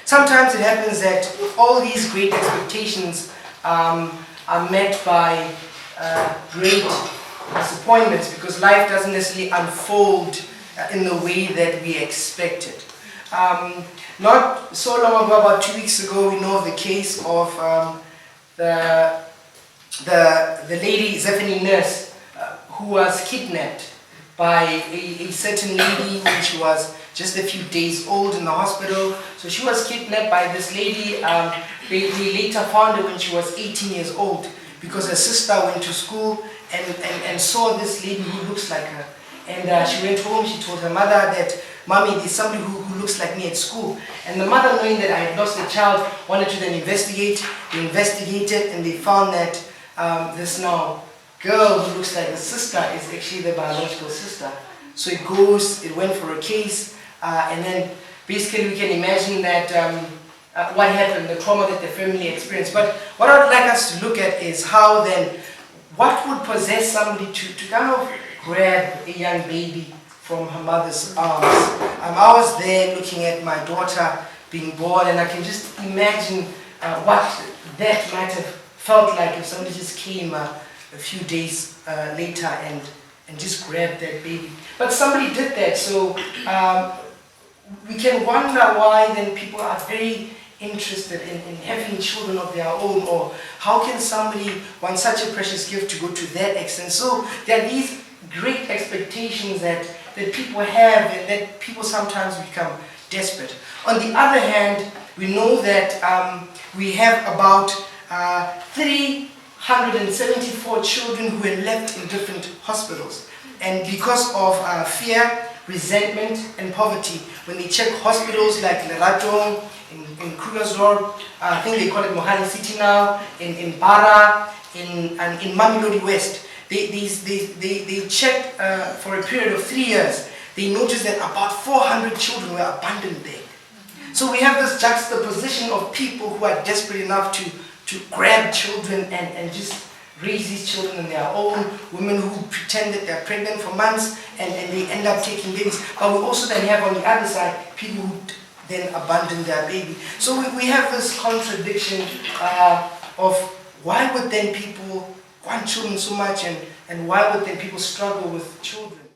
Sometimes it happens that all these great expectations are met by great disappointments because life doesn't necessarily unfold in the way that we expected. Not so long ago, about 2 weeks ago, we know of the case of the lady, Zephany Nurse, who was kidnapped by a certain lady when she was just a few days old in the hospital. So she was kidnapped by this lady. They later found her when she was 18 years old because her sister went to school and saw this lady who looks like her. And she went home, she told her mother that, "Mommy, there's somebody who looks like me at school." And the mother, knowing that I had lost a child, wanted to then investigate. They investigated and they found that this now girl who looks like the sister is actually the biological sister. So it went for a case, and then basically we can imagine that what happened, the trauma that the family experienced. But what I would like us to look at is how then, what would possess somebody to kind of grab a young baby from her mother's arms. I was there looking at my daughter being born, and I can just imagine what that might have felt like if somebody just came a few days later and just grabbed that baby. But somebody did that, so we can wonder why then people are very interested in having children of their own, or how can somebody want such a precious gift to go to that extent. So there are these great expectations that people have and that people sometimes become desperate. On the other hand, we know that we have about 374 children who were left in different hospitals. And because of fear, resentment and poverty, when they check hospitals like Lerato, in Krugersdorp, I think they call it Mohali City now, in Bara, in Mamelodi West, they checked for a period of 3 years. They noticed that about 400 children were abandoned there. So we have this juxtaposition of people who are desperate enough to grab children and just raise these children on their own, women who pretend that they're pregnant for months and they end up taking babies. But we also then have on the other side people who then abandon their baby. So we have this contradiction of why would then people want children so much, and why would then people struggle with children?